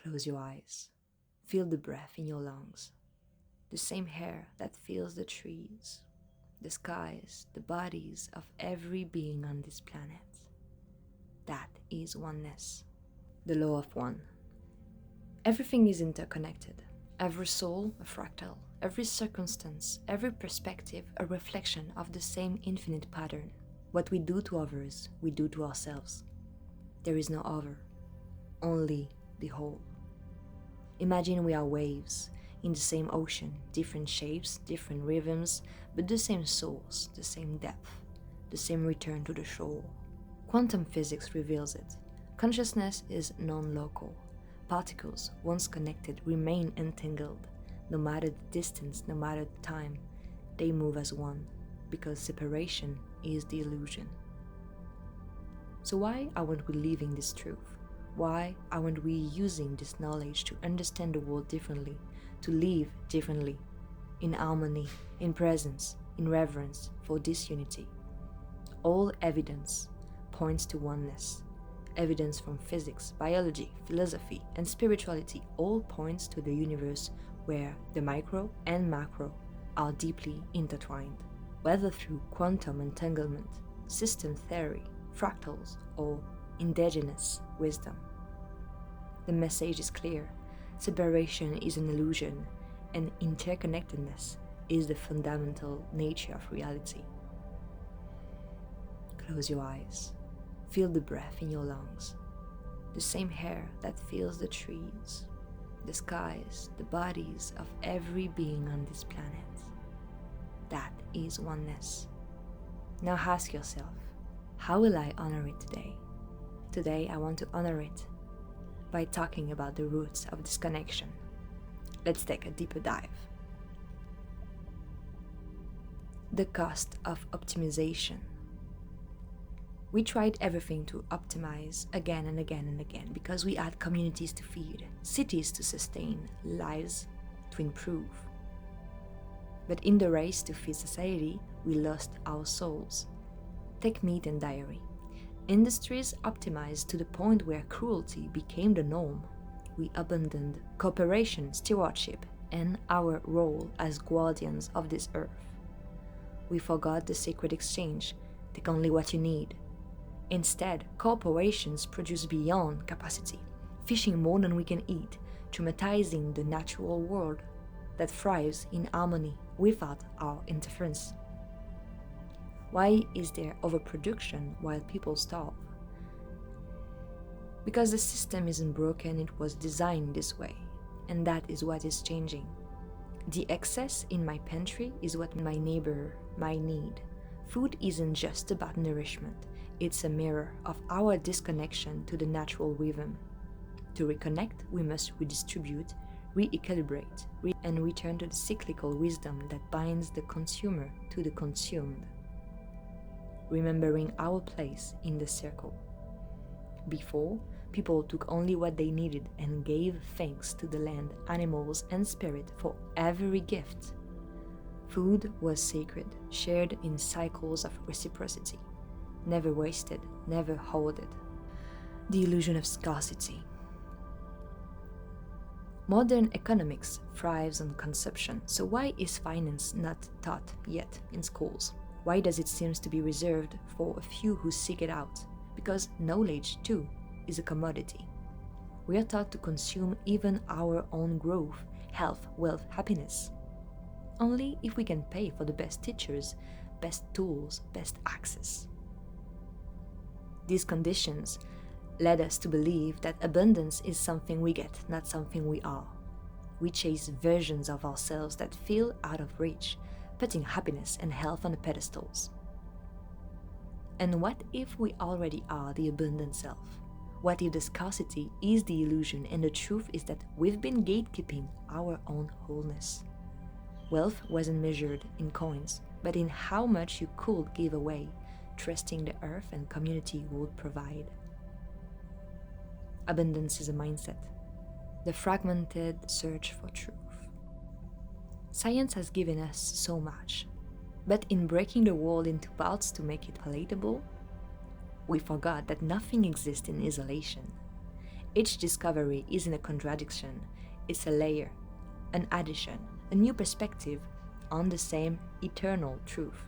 Close your eyes. Feel the breath in your lungs. The same air that fills the trees, the skies, the bodies of every being on this planet. That is oneness. The law of one. Everything is interconnected. Every soul a fractal. Every circumstance, every perspective a reflection of the same infinite pattern. What we do to others, we do to ourselves. There is no other, only the whole. Imagine we are waves in the same ocean, different shapes, different rhythms, but the same source, the same depth, the same return to the shore. Quantum physics reveals it. Consciousness is non-local. Particles, once connected, remain entangled. No matter the distance, no matter the time, they move as one, because separation is the illusion. So why aren't we living this truth? Why aren't we using this knowledge to understand the world differently, to live differently, in harmony, in presence, in reverence for this unity? All evidence points to oneness. Evidence from physics, biology, philosophy, and spirituality all points to the universe where the micro and macro are deeply intertwined, whether through quantum entanglement, system theory, fractals, or indigenous wisdom. The message is clear. Separation is an illusion, and interconnectedness is the fundamental nature of reality. Close your eyes. Feel the breath in your lungs. The same air that fills the trees, the skies, the bodies of every being on this planet. That is oneness. Now ask yourself, how will I honor it today? Today I want to honor it by talking about the roots of this connection. Let's take a deeper dive. The cost of optimization. We tried everything to optimize again and again and again because we had communities to feed, cities to sustain, lives to improve. But in the race to feed society, we lost our souls. Take meat and dairy. Industries optimized to the point where cruelty became the norm. We abandoned cooperation, stewardship, and our role as guardians of this earth. We forgot the sacred exchange, take only what you need. Instead, corporations produce beyond capacity, fishing more than we can eat, traumatizing the natural world that thrives in harmony without our interference. Why is there overproduction while people starve? Because the system isn't broken, it was designed this way, and that is what is changing. The excess in my pantry is what my neighbor might need. Food isn't just about nourishment, it's a mirror of our disconnection to the natural rhythm. To reconnect, we must redistribute, re-equilibrate, and return to the cyclical wisdom that binds the consumer to the consumed. Remembering our place in the circle. Before, people took only what they needed and gave thanks to the land, animals, and spirit for every gift. Food was sacred, shared in cycles of reciprocity, never wasted, never hoarded. The illusion of scarcity. Modern economics thrives on consumption, so why is finance not taught yet in schools? Why does it seem to be reserved for a few who seek it out? Because knowledge, too, is a commodity. We are taught to consume even our own growth, health, wealth, happiness. Only if we can pay for the best teachers, best tools, best access. These conditions led us to believe that abundance is something we get, not something we are. We chase versions of ourselves that feel out of reach, putting happiness and health on the pedestals. And what if we already are the abundant self? What if the scarcity is the illusion and the truth is that we've been gatekeeping our own wholeness? Wealth wasn't measured in coins, but in how much you could give away, trusting the earth and community would provide. Abundance is a mindset, the fragmented search for truth. Science has given us so much, but in breaking the world into parts to make it palatable, we forgot that nothing exists in isolation. Each discovery isn't a contradiction, it's a layer, an addition, a new perspective on the same eternal truth.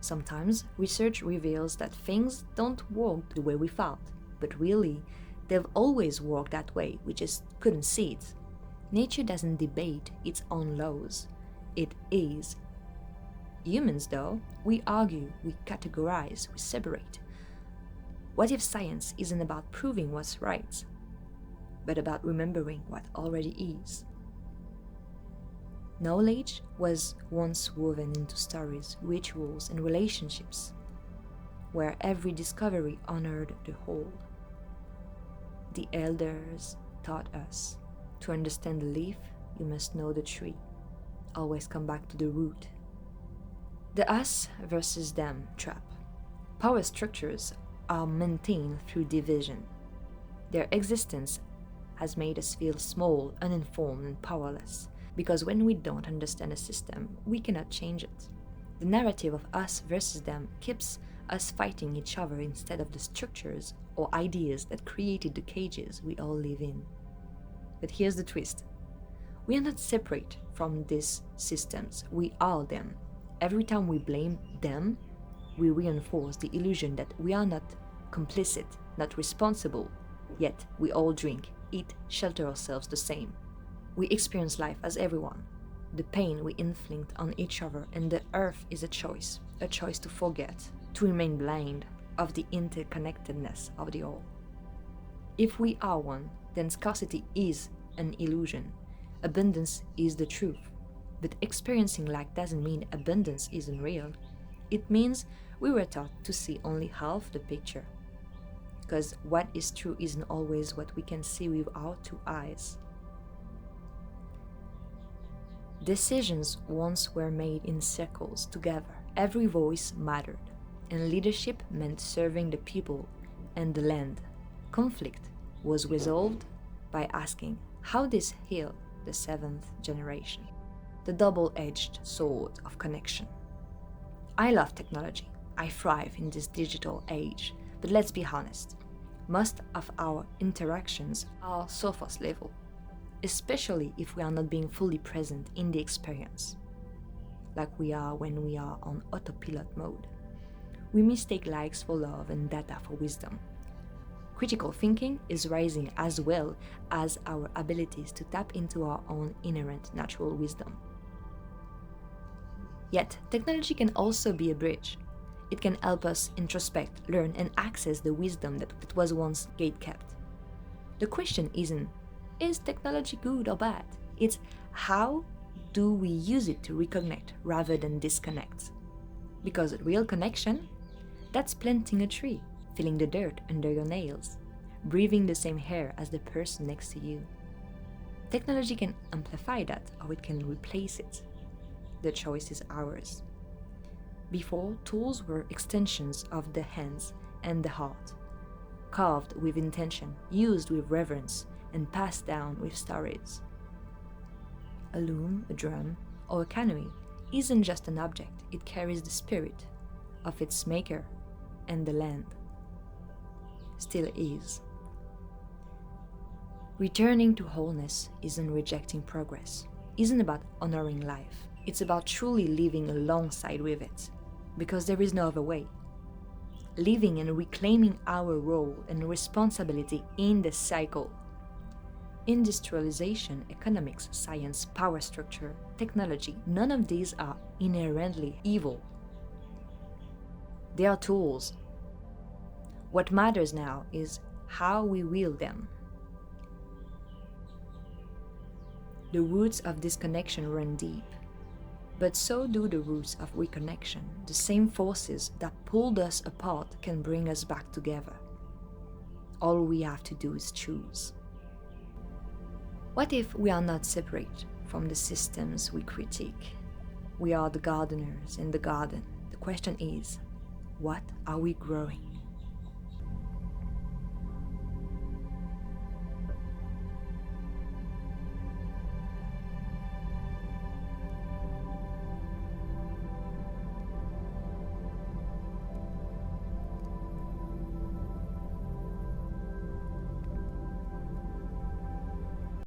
Sometimes research reveals that things don't work the way we thought, but really, they've always worked that way, we just couldn't see it. Nature doesn't debate its own laws, it is. Humans, though, we argue, we categorize, we separate. What if science isn't about proving what's right, but about remembering what already is? Knowledge was once woven into stories, rituals, and relationships, where every discovery honored the whole. The elders taught us, to understand the leaf, you must know the tree. Always come back to the root. The us versus them trap. Power structures are maintained through division. Their existence has made us feel small, uninformed, and powerless, because when we don't understand a system, we cannot change it. The narrative of us versus them keeps us fighting each other instead of the structures or ideas that created the cages we all live in. But here's the twist. We are not separate from these systems, we are them. Every time we blame them, we reinforce the illusion that we are not complicit, not responsible, yet we all drink, eat, shelter ourselves the same. We experience life as everyone. The pain we inflict on each other and the earth is a choice to forget, to remain blind of the interconnectedness of the all. If we are one, then scarcity is an illusion. Abundance is the truth. But experiencing lack doesn't mean abundance isn't real. It means we were taught to see only half the picture. Because what is true isn't always what we can see with our two eyes. Decisions once were made in circles together. Every voice mattered, and leadership meant serving the people and the land. Conflict was resolved by asking, how this heal the seventh generation? The double-edged sword of connection. I love technology. I thrive in this digital age, but let's be honest. Most of our interactions are surface level, especially if we are not being fully present in the experience, like we are when we are on autopilot mode. We mistake likes for love and data for wisdom. Critical thinking is rising as well as our abilities to tap into our own inherent natural wisdom. Yet, technology can also be a bridge. It can help us introspect, learn, and access the wisdom that was once gate-kept. The question isn't, is technology good or bad? It's how do we use it to reconnect rather than disconnect? Because real connection, that's planting a tree, feeling the dirt under your nails, breathing the same air as the person next to you. Technology can amplify that, or it can replace it. The choice is ours. Before, tools were extensions of the hands and the heart, carved with intention, used with reverence, and passed down with stories. A loom, a drum, or a canoe isn't just an object, it carries the spirit of its maker and the land. Still is. Returning to wholeness isn't rejecting progress, isn't about honoring life. It's about truly living alongside with it, because there is no other way. Living and reclaiming our role and responsibility in the cycle. Industrialization, economics, science, power structure, technology, none of these are inherently evil. They are tools. What matters now is how we wield them. The roots of disconnection run deep, but so do the roots of reconnection. The same forces that pulled us apart can bring us back together. All we have to do is choose. What if we are not separate from the systems we critique? We are the gardeners in the garden. The question is, what are we growing?